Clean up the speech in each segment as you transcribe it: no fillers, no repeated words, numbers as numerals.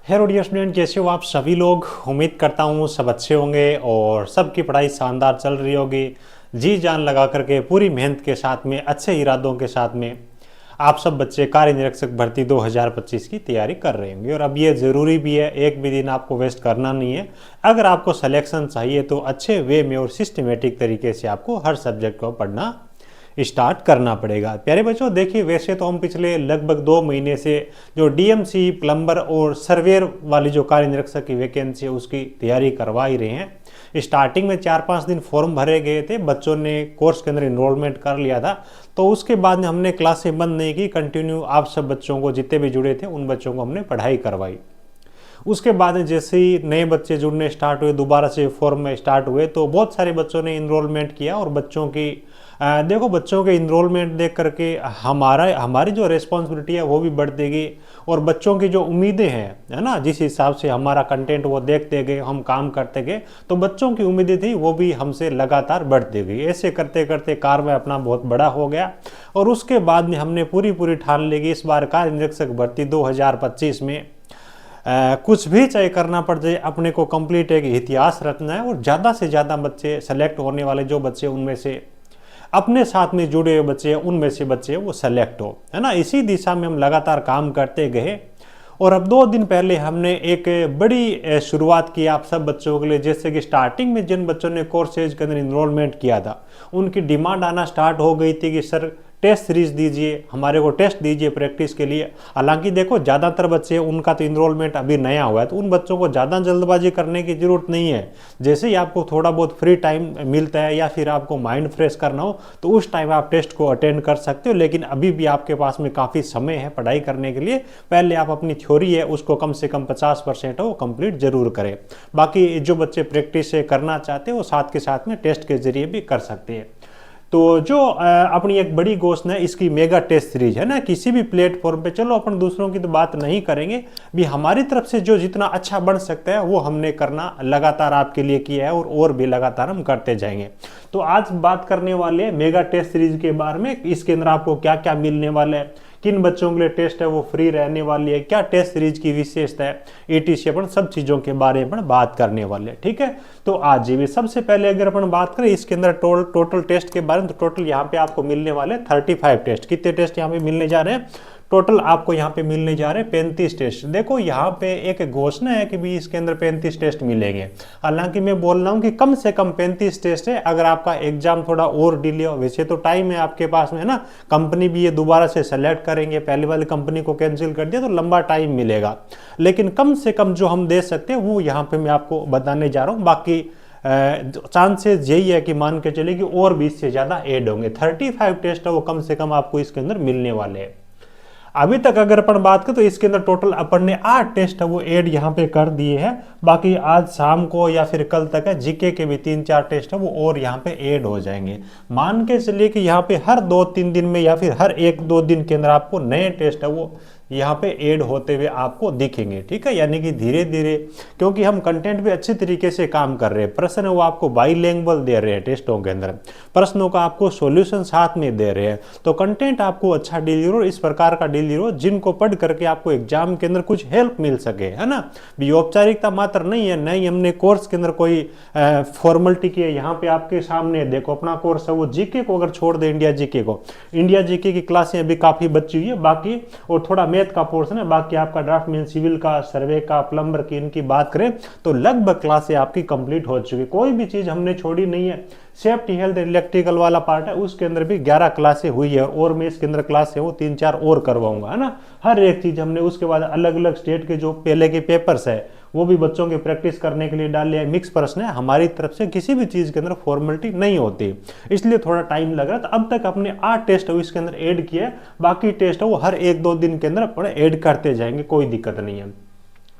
Hello dear student, कैसे हो आप सभी लोग। उम्मीद करता हूँ सब अच्छे होंगे और सबकी पढ़ाई शानदार चल रही होगी। जी जान लगा करके पूरी मेहनत के साथ में अच्छे इरादों के साथ में आप सब बच्चे कार्य निरीक्षक भर्ती 2025 की तैयारी कर रहे होंगे। और अब ये ज़रूरी भी है, एक भी दिन आपको वेस्ट करना नहीं है। अगर आपको सिलेक्शन चाहिए तो अच्छे वे में और सिस्टमेटिक तरीके से आपको हर सब्जेक्ट को पढ़ना स्टार्ट करना पड़ेगा। प्यारे बच्चों, देखिए वैसे तो हम पिछले लगभग 2 महीने से जो डीएमसी, प्लम्बर और सर्वेयर वाली जो कार्य निरीक्षक की वैकेंसी है उसकी तैयारी करवा ही रहे हैं। स्टार्टिंग में 4-5 दिन फॉर्म भरे गए थे, बच्चों ने कोर्स के अंदर इनरोलमेंट कर लिया था। तो उसके बाद में हमने क्लासें बंद नहीं की, कंटिन्यू आप सब बच्चों को, जितने भी जुड़े थे उन बच्चों को हमने पढ़ाई करवाई। उसके बाद जैसे ही नए बच्चे जुड़ने स्टार्ट हुए, दोबारा से फॉर्म में स्टार्ट हुए, तो बहुत सारे बच्चों ने इनरोलमेंट किया। और बच्चों की देखो, बच्चों के इनरोलमेंट देख करके हमारी जो रिस्पॉन्सिबिलिटी है वो भी बढ़ती और बच्चों की जो उम्मीदें हैं, है ना, जिस हिसाब से हमारा कंटेंट वो देखते गए, हम काम करते गए, तो बच्चों की उम्मीदें थी वो भी हमसे लगातार बढ़ती गई। ऐसे करते करते कार्य अपना बहुत बड़ा हो गया। और उसके बाद में हमने पूरी ठान ली कि इस बार कार्य निरीक्षक भर्ती 2025 में कुछ भी चाहे करना पड़ जाए, अपने को कंप्लीट एक इतिहास रचना है। और ज़्यादा से ज़्यादा बच्चे सेलेक्ट होने वाले, जो बच्चे उनमें से अपने साथ में जुड़े हुए बच्चे हैं, उनमें से बच्चे वो सेलेक्ट हो, है ना। इसी दिशा में हम लगातार काम करते गए। और अब 2 दिन पहले हमने एक बड़ी शुरुआत की आप सब बच्चों के लिए। जैसे कि स्टार्टिंग में जिन बच्चों ने कोर्सेज के अंदर इनरोलमेंट किया था, उनकी डिमांड आना स्टार्ट हो गई थी कि सर टेस्ट सीरीज दीजिए, हमारे को टेस्ट दीजिए प्रैक्टिस के लिए। हालांकि देखो, ज़्यादातर बच्चे, उनका तो इनरोलमेंट अभी नया हुआ है, तो उन बच्चों को ज़्यादा जल्दबाजी करने की ज़रूरत नहीं है। जैसे ही आपको थोड़ा बहुत फ्री टाइम मिलता है या फिर आपको माइंड फ्रेश करना हो, तो उस टाइम आप टेस्ट को अटेंड कर सकते हो। लेकिन अभी भी आपके पास में काफ़ी समय है पढ़ाई करने के लिए। पहले आप अपनी थ्योरी है उसको कम से कम 50% हो वो कंप्लीट जरूर करें। बाकी जो बच्चे प्रैक्टिस से करना चाहते हैं वो साथ के साथ में टेस्ट के जरिए भी कर सकते हैं। तो जो अपनी एक बड़ी घोषणा है, इसकी मेगा टेस्ट सीरीज है ना, किसी भी प्लेटफॉर्म पे, चलो अपन दूसरों की तो बात नहीं करेंगे, भी हमारी तरफ से जो जितना अच्छा बन सकता है वो हमने करना लगातार आपके लिए किया है और भी लगातार हम करते जाएंगे। तो आज बात करने वाले हैं मेगा टेस्ट सीरीज के बारे में। इसके अंदर आपको क्या क्या मिलने वाला है, किन बच्चों के लिए टेस्ट है वो फ्री रहने वाली है, क्या टेस्ट सीरीज की विशेषता है, ETC, अपन सब चीज़ों के बारे में बात करने वाले हैं। ठीक है, तो आज भी सबसे पहले अगर अपन बात करें इसके अंदर टोटल टेस्ट के बारे में, तो टोटल यहाँ पे आपको मिलने वाले 35 टेस्ट। कितने टेस्ट यहाँ पे मिलने जा रहे हैं? टोटल आपको यहाँ पे मिलने जा रहे हैं 35 टेस्ट। देखो यहाँ पे एक घोषणा है कि भी इसके अंदर 35 टेस्ट मिलेंगे। हालांकि मैं बोल रहा हूँ कि कम से कम 35 टेस्ट है। अगर आपका एग्जाम थोड़ा और डिले हो, वैसे तो टाइम है आपके पास में, है ना, कंपनी भी ये दोबारा से सेलेक्ट करेंगे, पहले वाली कंपनी को कैंसिल कर दिया तो लंबा टाइम मिलेगा। लेकिन कम से कम जो हम दे सकते हैं वो यहाँ पे मैं आपको बताने जा रहा हूँ। बाकी चांसेस यही है कि मान के चले कि और भी इससे ज़्यादा ऐड होंगे। 35 टेस्ट है वो कम से कम आपको इसके अंदर मिलने वाले हैं। अभी तक अगर अपन बात करें तो इसके अंदर टोटल अपन ने 8 टेस्ट है वो ऐड यहाँ पे कर दिए हैं। बाकी आज शाम को या फिर कल तक है जीके के भी 3-4 टेस्ट है वो और यहाँ पे ऐड हो जाएंगे। मान के चलिए कि यहाँ पे हर 2-3 दिन में या फिर हर 1-2 दिन के अंदर आपको नए टेस्ट है वो यहाँ पे ऐड होते हुए आपको दिखेंगे। ठीक है, यानी कि धीरे धीरे, क्योंकि हम कंटेंट भी अच्छे तरीके से काम कर रहे हैं। प्रश्न वो आपको बाईलिंगुअल दे रहे हैं टेस्टों के अंदर, प्रश्नों का आपको सॉल्यूशन साथ में दे रहे हैं। तो कंटेंट आपको अच्छा डिलीवर, इस प्रकार का डिलीवर जिनको पढ़ करके आपको एग्जाम के अंदर कुछ हेल्प मिल सके, है ना। भी औपचारिकता मात्र नहीं है, नहीं हमने कोर्स के अंदर कोई फॉर्मेलिटी की है। यहाँ पे आपके सामने देखो अपना कोर्स है वो जीके को अगर छोड़ दे, इंडिया जीके की क्लासें अभी काफी बची हुई है बाकी, और थोड़ा मैथ का पोर्शन है बाकी। आपका ड्राफ्टमैन, सिविल का, सर्वे का, प्लम्बर की, इनकी बात करें तो लगभग क्लासें आपकी कंप्लीट हो चुकी। कोई भी चीज हमने छोड़ी नहीं है। सेफ्टी, हेल्थ, इलेक्ट्रिकल वाला पार्ट है उसके अंदर भी 11 क्लासें हुई है और मैं इसके अंदर क्लासें वो 3-4 और करवाऊंगा, है ना। हर एक चीज हमने उसके बाद अलग अलग स्टेट के जो पहले के पेपर्स है वो भी बच्चों की प्रैक्टिस करने के लिए डाले हैं। मिक्स प्रश्न है, हमारी तरफ से किसी भी चीज के अंदर फॉर्मेलिटी नहीं होती, इसलिए थोड़ा टाइम लग रहा है। तो अब तक अपने 8 टेस्ट है इसके अंदर ऐड किया है। बाकी टेस्ट है वो हर 1-2 दिन के अंदर अपने ऐड करते जाएंगे, कोई दिक्कत नहीं है।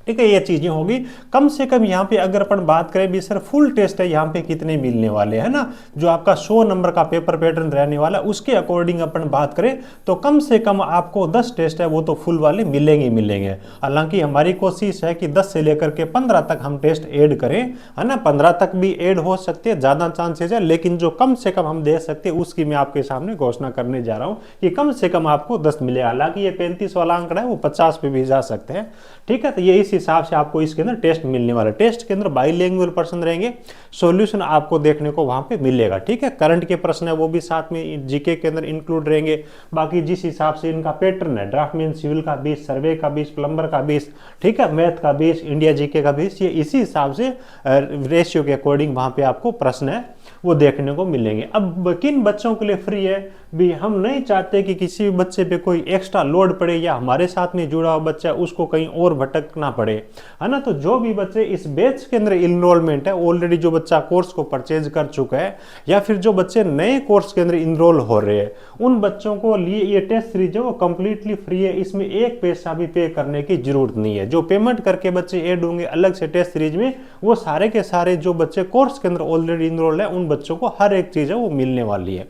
ठीक है, ये चीजें होगी। कम से कम यहाँ पे अगर अपन बात करें भी सर फुल टेस्ट है यहाँ पे कितने मिलने वाले हैं ना, जो आपका 100 नंबर का पेपर पैटर्न रहने वाला उसके अकॉर्डिंग अपन बात करें तो कम से कम आपको 10 टेस्ट है वो तो फुल वाले मिलेंगे। हालांकि हमारी कोशिश है कि 10 से लेकर के 15 तक हम टेस्ट ऐड करें, है ना। 15 तक भी ऐड हो सकते हैं, ज्यादा चांसेस है, लेकिन जो कम से कम हम दे सकते हैं उसकी मैं आपके सामने घोषणा करने जा रहा हूँ कि कम से कम आपको 10 मिले। हालांकि ये 35 वाला आंकड़ा है वो 50 पे भी जा सकते हैं। ठीक है, तो ये इस हिसाब से आपको इसके अंदर टेस्ट मिलने वाला है। टेस्ट के अंदर बाईलिंगुअल प्रश्न रहेंगे, सॉल्यूशन आपको देखने को वहां पे मिलेगा, ठीक है। करंट के प्रश्न है वो भी साथ में जीके के अंदर इंक्लूड रहेंगे। बाकी जिस हिसाब से इनका पैटर्न है, ड्राफ्टमैन सिविल का 20, सर्वे का 20, प्लम्बर का 20, ठीक है, मैथ का 20, इंडिया जीके का 20, ये इसी हिसाब से रेशियो के अकॉर्डिंग वहां पे आपको प्रश्न है वो देखने को मिलेंगे। अब किन बच्चों के लिए फ्री है भी, हम नहीं चाहते कि किसी भी बच्चे पे कोई एक्स्ट्रा लोड पड़े या हमारे साथ में जुड़ा हुआ बच्चा उसको कहीं और भटकना पड़े, है ना। तो जो भी बच्चे इस बैच के अंदर इनरोलमेंट है, ऑलरेडी जो बच्चा कोर्स को परचेज कर चुका है या फिर जो बच्चे नए कोर्स के अंदर इनरोल हो रहे हैं, उन बच्चों को लिए ये टेस्ट सीरीज है वो कंप्लीटली फ्री है। इसमें एक पैसा भी पे करने की जरूरत नहीं है। जो पेमेंट करके बच्चे ऐड होंगे अलग से टेस्ट सीरीज में, वो सारे के सारे जो बच्चे कोर्स के अंदर ऑलरेडी इनरोल्ड है उन बच्चों को हर एक चीज है वो मिलने वाली है।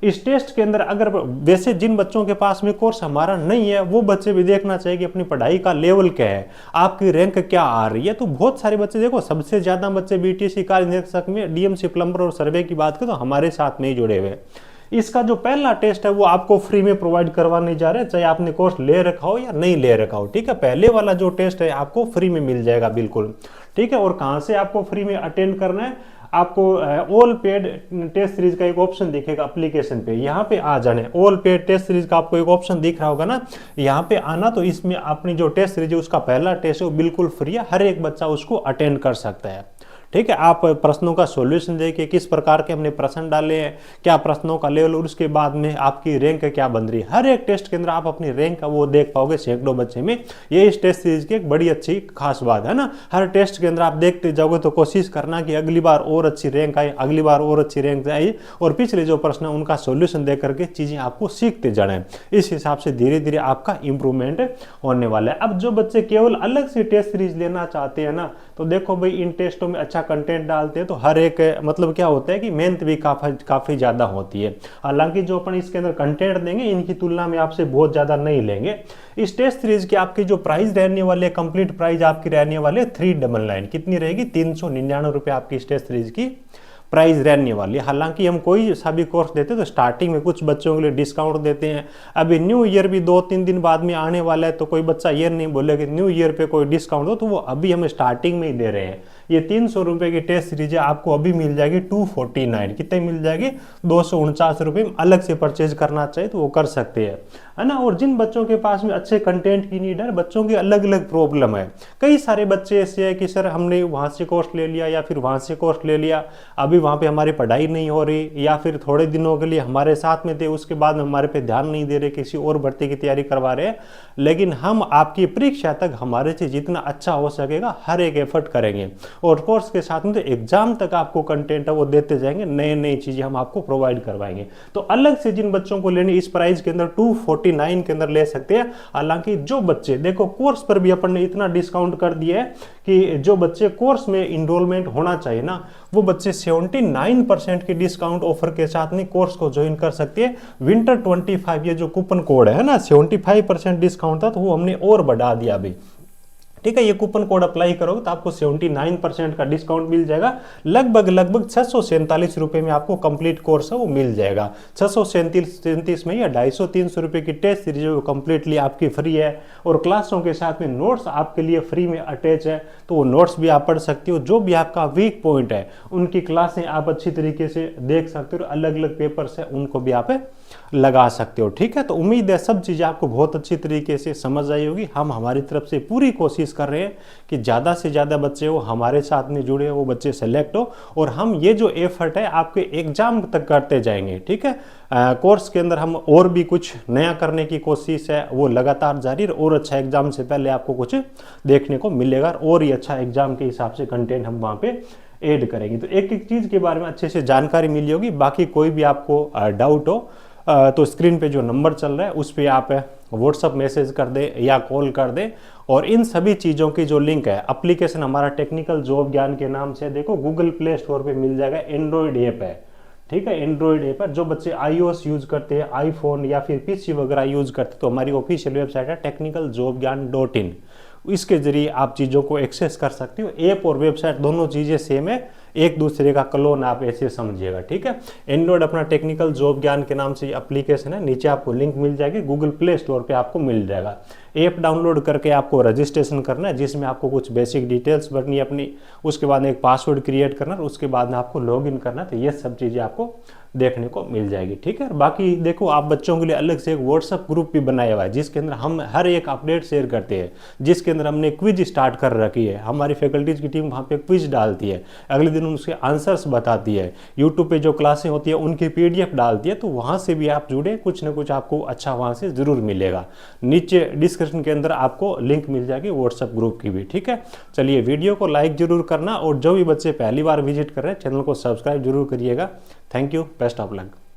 इस टेस्ट के अंदर अगर वैसे जिन बच्चों के पास में कोर्स हमारा नहीं है वो बच्चे भी देखना चाहिए कि अपनी पढ़ाई का लेवल क्या है, आपकी रैंक क्या आ रही है। तो बहुत सारे बच्चे देखो, सबसे ज्यादा बच्चे बीटीसी कार्य निरीक्षक में डीएमसी प्लम्बर और सर्वे की बात करें तो हमारे साथ में ही जुड़े हुए। इसका जो पहला टेस्ट है वो आपको फ्री में प्रोवाइड करवाने जा रहे हैं, चाहे आपने कोर्स ले रखा हो या नहीं ले रखा हो, ठीक है। पहले वाला जो टेस्ट है आपको फ्री में मिल जाएगा बिल्कुल, ठीक है। और कहां से आपको फ्री में अटेंड करना है, आपको ऑल पेड टेस्ट सीरीज का एक ऑप्शन दिखेगा एप्लीकेशन पे, यहाँ पे आ जाने। ऑल पेड टेस्ट सीरीज का आपको एक ऑप्शन दिख रहा होगा ना, यहाँ पे आना। तो इसमें अपनी जो टेस्ट सीरीज है उसका पहला टेस्ट है वो बिल्कुल फ्री है, हर एक बच्चा उसको अटेंड कर सकता है, ठीक है। आप प्रश्नों का सॉल्यूशन देखिए, किस प्रकार के हमने प्रश्न डाले हैं, क्या प्रश्नों का लेवल, और उसके बाद में आपकी रैंक क्या बन रही है। हर एक टेस्ट के अंदर आप अपनी रैंक का वो देख पाओगे सैकड़ों बच्चे में। ये इस टेस्ट सीरीज की एक बड़ी अच्छी खास बात है ना। हर टेस्ट के अंदर आप देखते जाओगे तो कोशिश करना कि अगली बार और अच्छी रैंक आए, अगली बार और अच्छी रैंक आई, और पिछले जो प्रश्न है उनका सॉल्यूशन देख करके चीजें आपको सीखते जाना है। इस हिसाब से धीरे धीरे आपका इंप्रूवमेंट होने वाला है। अब जो बच्चे केवल अलग से टेस्ट सीरीज लेना चाहते हैं ना, तो देखो भाई इन टेस्टों में अच्छा कंटेंट डालते हैं तो हर एक मतलब क्या होता है कि मेहनत भी काफी ज्यादा होती है। हालांकि जो अपन इसके अंदर कंटेंट देंगे इनकी तुलना में आपसे बहुत ज्यादा नहीं लेंगे। इस टेस्ट सीरीज की आपकी जो प्राइस रहने वाले, कंप्लीट प्राइस आपकी रहने वाले 399, कितनी रहेगी, 399 रुपए आपकी इस टेस्ट सीरीज की प्राइस रहने वाली है। हालांकि हम कोई सा भी कोर्स देते हैं तो स्टार्टिंग में कुछ बच्चों के लिए डिस्काउंट देते हैं। अभी न्यू ईयर भी 2-3 दिन बाद में आने वाला है, तो कोई बच्चा ये नहीं बोले कि न्यू ईयर पे कोई डिस्काउंट हो, तो वो अभी हम स्टार्टिंग में ही दे रहे हैं। ये 300 रुपए की टेस्ट सीरीज आपको अभी मिल जाएगी 249, कितने मिल जाएगी, 249 रुपए में। अलग से परचेज करना चाहिए तो वो कर सकते हैं, है ना। और जिन बच्चों के पास में अच्छे कंटेंट की नीड है, बच्चों की अलग अलग प्रॉब्लम है। कई सारे बच्चे ऐसे है कि सर हमने वहां से कोर्स ले लिया या फिर वहां से कोर्स ले लिया, अभी वहां पे हमारी पढ़ाई नहीं हो रही, या फिर थोड़े दिनों के लिए हमारे साथ में थे उसके बाद हमारे पे ध्यान नहीं दे रहे, किसी और भर्ती की तैयारी करवा रहे हैं। लेकिन हम आपकी परीक्षा तक हमारे से जितना अच्छा हो सकेगा हर एक एफर्ट करेंगे, और कोर्स के साथ में तो एग्जाम तक आपको कंटेंट है वो देते जाएंगे, नए नई चीजें हम आपको प्रोवाइड करवाएंगे। तो अलग से जिन बच्चों को लेने इस प्राइस के अंदर 249 के अंदर ले सकते हैं। हालांकि जो बच्चे देखो कोर्स पर भी अपन ने इतना डिस्काउंट कर दिया है कि जो बच्चे कोर्स में इनरोलमेंट होना चाहिए ना, वो बच्चे 79% की डिस्काउंट ऑफर के साथ में कोर्स को ज्वाइन कर सकते हैं। विंटर 25 ये जो कूपन कोड है ना, 75% डिस्काउंट था तो वो हमने और बढ़ा दिया अभी, ठीक है। ये कूपन कोड अप्लाई करोगे तो आपको 79% का डिस्काउंट मिल जाएगा। लगभग 647 रुपए में आपको कंप्लीट कोर्स है वो मिल जाएगा। 637 में या 250-300 रुपए की टेस्ट सीरीज वो कंप्लीटली आपकी फ्री है, और क्लासों के साथ में नोट्स आपके लिए फ्री में अटैच है, तो वो नोट्स भी आप पढ़ सकते हो। जो भी आपका वीक पॉइंट है उनकी क्लासें आप अच्छी तरीके से देख सकते हो, अलग अलग पेपर्स है उनको भी आप लगा सकते हो, ठीक है। तो उम्मीद है सब चीजें आपको बहुत अच्छी तरीके से समझ आई होगी। हम हमारी तरफ से पूरी कोशिश कर रहे हैं कि ज्यादा से ज्यादा बच्चे हो हमारे साथ में जुड़े, वो बच्चे सेलेक्ट हो, और हम ये जो एफर्ट है आपके एग्जाम तक करते जाएंगे, ठीक है। कोर्स के अंदर हम और भी कुछ नया करने की कोशिश है वो लगातार जारी, और अच्छा एग्जाम से पहले आपको कुछ देखने को मिलेगा, और ही अच्छा एग्जाम के हिसाब से कंटेंट हम वहां पे ऐड करेंगे। तो एक एक चीज के बारे में अच्छे से जानकारी मिली होगी। बाकी कोई भी आपको डाउट हो तो स्क्रीन पे जो नंबर चल रहा है उस पर आप व्हाट्सअप मैसेज कर दे या कॉल कर दे, और इन सभी चीज़ों की जो लिंक है, एप्लीकेशन हमारा टेक्निकल जॉब ज्ञान के नाम से देखो गूगल प्ले स्टोर पे मिल जाएगा। एंड्रॉयड ऐप है, ठीक है। एंड्रॉयड ऐप है, जो बच्चे iOS यूज करते हैं, आईफोन या फिर पीसी वगैरह यूज करते, तो हमारी ऑफिशियल वेबसाइट है technicaljobgyan.in। इसके जरिए आप चीज़ों को एक्सेस कर सकते हो। ऐप और वेबसाइट दोनों चीज़ें सेम है, एक दूसरे का क्लोन आप ऐसे समझिएगा, ठीक है। एंड्रॉयड अपना टेक्निकल जॉब ज्ञान के नाम से एप्लीकेशन है, नीचे आपको लिंक मिल जाएगी, गूगल प्ले स्टोर पे आपको मिल जाएगा। ऐप डाउनलोड करके आपको रजिस्ट्रेशन करना है, जिसमें आपको कुछ बेसिक डिटेल्स भरनी है अपनी, उसके बाद एक पासवर्ड क्रिएट करना है, उसके बाद में आपको लॉगिन करना है। तो ये सब चीज़ें आपको देखने को मिल जाएगी, ठीक है। बाकी देखो, आप बच्चों के लिए अलग से एक व्हाट्सअप ग्रुप भी बनाया हुआ है, जिसके अंदर हम हर एक अपडेट शेयर करते हैं, जिसके अंदर हमने क्विज स्टार्ट कर रखी है। हमारी फैकल्टीज की टीम वहाँ पे क्विज डालती है, अगले दिन उसके आंसर्स बताती है, यूट्यूब पे जो क्लासें होती है उनकी PDF डालती है। तो वहाँ से भी आप जुड़े, कुछ ना कुछ आपको अच्छा वहाँ से ज़रूर मिलेगा। नीचे डिस्क्रिप्शन के अंदर आपको लिंक मिल जाएगी व्हाट्सअप ग्रुप की भी, ठीक है। चलिए, वीडियो को लाइक जरूर करना, और जो भी बच्चे पहली बार विजिट कर रहे हैं चैनल को सब्सक्राइब जरूर करिएगा। Thank you, best of luck.